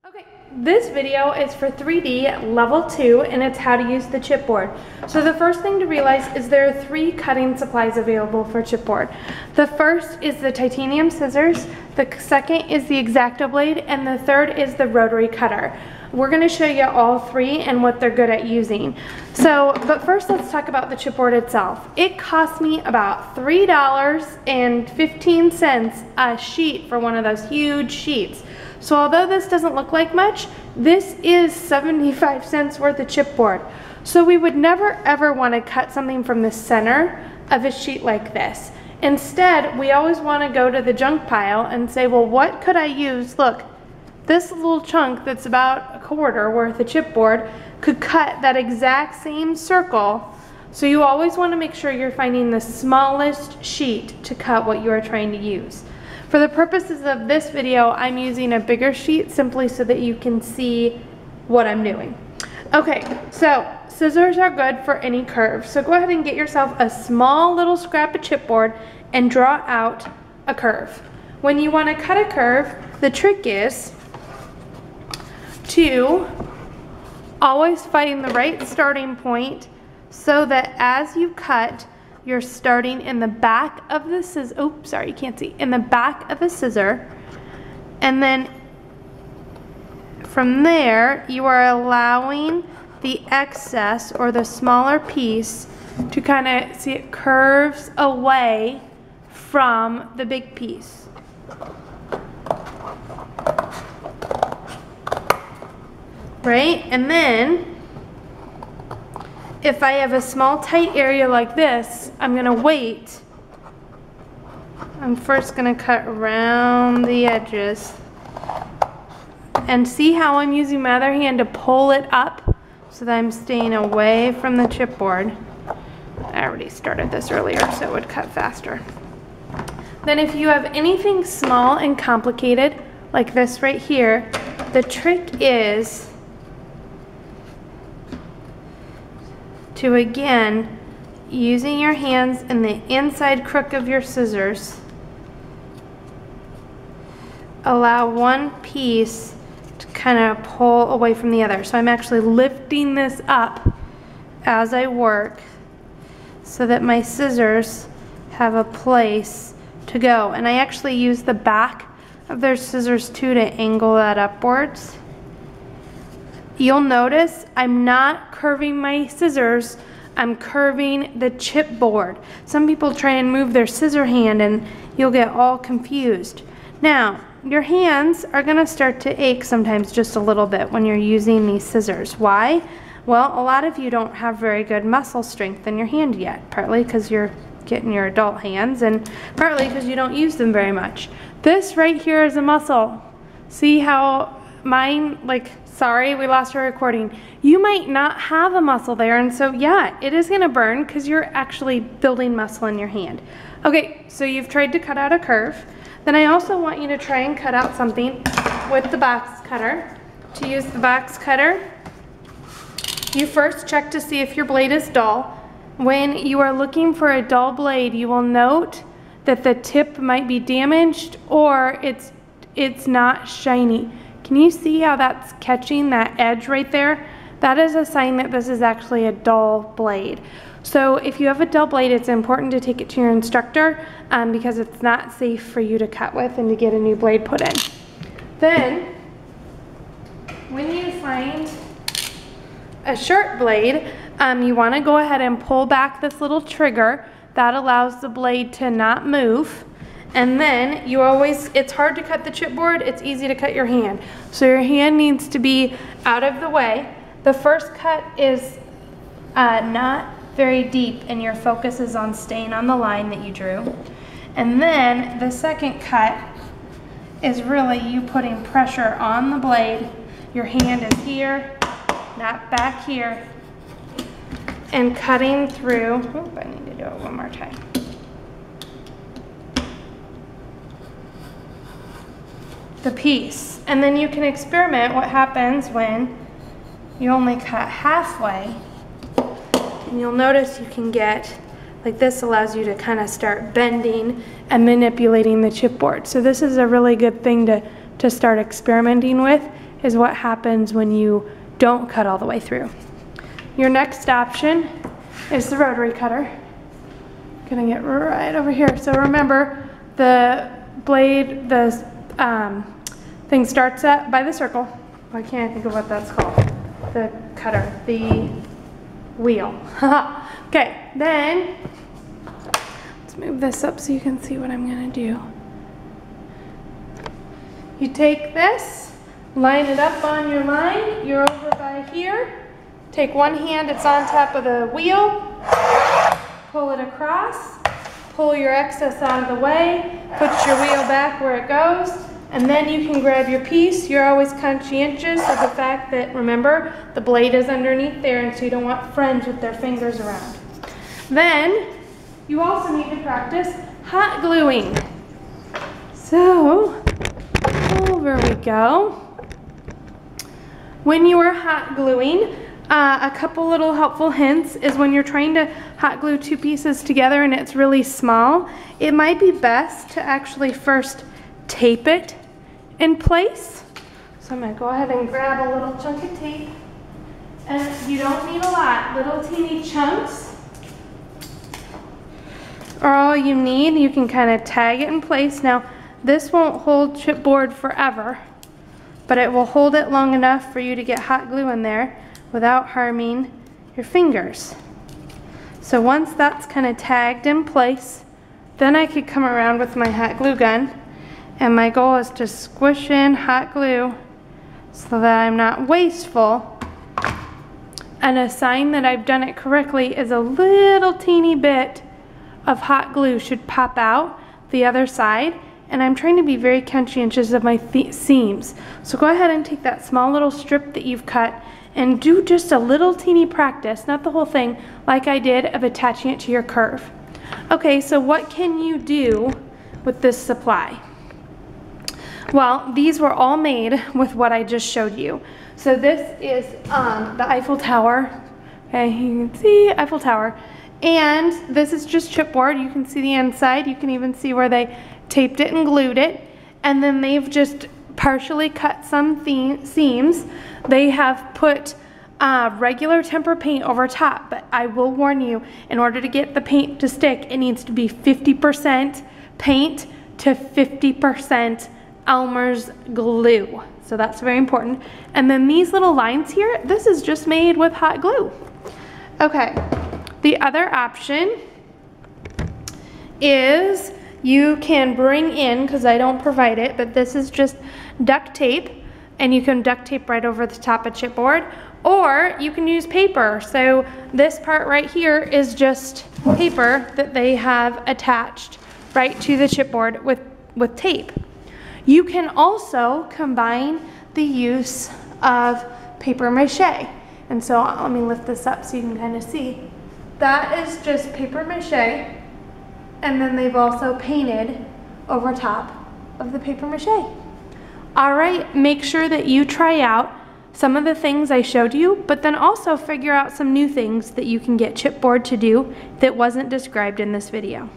Okay, this video is for 3D level 2 and it's how to use the chipboard. So the first thing to realize is there are 3 cutting supplies available for chipboard. The first is the titanium scissors, the second is the X-Acto blade, and the third is the rotary cutter. We're going to show you all 3 and what they're good at using. But first let's talk about the chipboard itself. It cost me about $3.15 a sheet for one of those huge sheets. So although this doesn't look like much, this is 75 cents worth of chipboard. So we would never ever want to cut something from the center of a sheet like this. Instead, we always want to go to the junk pile and say, well, what could I use? Look, this little chunk that's about a quarter worth of chipboard could cut that exact same circle. So you always want to make sure you're finding the smallest sheet to cut what you are trying to use. For the purposes of this video, I'm using a bigger sheet simply so that you can see what I'm doing. Okay, so scissors are good for any curve. So go ahead and get yourself a small little scrap of chipboard and draw out a curve. When you want to cut a curve, the trick is to always find the right starting point so that as you cut, you're starting in the back of the scissor. Oh, sorry, you can't see. In the back of the scissor. And then from there, you are allowing the excess or the smaller piece to kind of see it curves away from the big piece. Right? And then if I have a small tight area like this, I'm going to wait. I'm first going to cut around the edges. And see how I'm using my other hand to pull it up so that I'm staying away from the chipboard. I already started this earlier so it would cut faster. Then if you have anything small and complicated like this right here, the trick is to, again, using your hands in the inside crook of your scissors, allow one piece to kind of pull away from the other. So I'm actually lifting this up as I work so that my scissors have a place to go. And I actually use the back of their scissors too to angle that upwards. You'll notice I'm not curving my scissors, I'm curving the chipboard. Some people try and move their scissor hand and you'll get all confused. Now, your hands are gonna start to ache sometimes just a little bit when you're using these scissors. Why? Well, a lot of you don't have very good muscle strength in your hand yet, partly because you're getting your adult hands and partly because you don't use them very much. This right here is a muscle. See how mine, like, sorry, we lost our recording. You might not have a muscle there, and so yeah, it is gonna burn because you're actually building muscle in your hand. Okay, so you've tried to cut out a curve. Then I also want you to try and cut out something with the box cutter. To use the box cutter, you first check to see if your blade is dull. When you are looking for a dull blade, you will note that the tip might be damaged or it's not shiny. Can you see how that's catching that edge right there? That is a sign that this is actually a dull blade. So if you have a dull blade, it's important to take it to your instructor because it's not safe for you to cut with and to get a new blade put in. Then, when you find a sharp blade, you want to go ahead and pull back this little trigger. That allows the blade to not move. And then you always, it's hard to cut the chipboard, it's easy to cut your hand. So your hand needs to be out of the way. The first cut is not very deep and your focus is on staying on the line that you drew. And then the second cut is really you putting pressure on the blade. Your hand is here, not back here, and cutting through. Oh, I need to do it one more time. The piece. And then you can experiment what happens when you only cut halfway. And you'll notice you can get, like this allows you to kind of start bending and manipulating the chipboard. So this is a really good thing to start experimenting with is what happens when you don't cut all the way through. Your next option is the rotary cutter. Gonna get right over here. So remember, the blade, the thing starts by the circle. Why can't I think of what that's called? The cutter, the wheel. Okay, then let's move this up so you can see what I'm gonna do. You take this, line it up on your line. You're over by here. Take one hand, it's on top of the wheel. Pull it across. Pull your excess out of the way. Put your wheel back where it goes. And then you can grab your piece. You're always conscientious of the fact that, remember, the blade is underneath there, and so you don't want friends with their fingers around. Then, you also need to practice hot gluing. So, over we go. When you are hot gluing, a couple little helpful hints is when you're trying to hot glue two pieces together and it's really small, it might be best to actually first tape it in place. So I'm going to go ahead and grab a little chunk of tape. And you don't need a lot, little teeny chunks are all you need. You can kind of tag it in place. Now, this won't hold chipboard forever, but it will hold it long enough for you to get hot glue in there without harming your fingers. So once that's kind of tagged in place, then I could come around with my hot glue gun, and my goal is to squish in hot glue so that I'm not wasteful. And a sign that I've done it correctly is a little teeny bit of hot glue should pop out the other side, and I'm trying to be very conscientious of my seams. So go ahead and take that small little strip that you've cut and do just a little teeny practice, not the whole thing, like I did, of attaching it to your curve. Okay, so what can you do with this supply? Well, these were all made with what I just showed you. So this is the Eiffel Tower. Okay, you can see Eiffel Tower. And this is just chipboard. You can see the inside. You can even see where they taped it and glued it. And then they've just partially cut some seams. They have put regular temper paint over top, but I will warn you, in order to get the paint to stick, it needs to be 50% paint to 50% Elmer's glue. So that's very important. And then these little lines here, this is just made with hot glue. Okay, the other option is you can bring in, because I don't provide it, but this is just duct tape, and you can duct tape right over the top of chipboard, or you can use paper. So this part right here is just paper that they have attached right to the chipboard with tape. You can also combine the use of paper mache. And so let me lift this up so you can kind of see. That is just paper mache, and then they've also painted over top of the paper mache. All right, make sure that you try out some of the things I showed you, but then also figure out some new things that you can get chipboard to do that wasn't described in this video.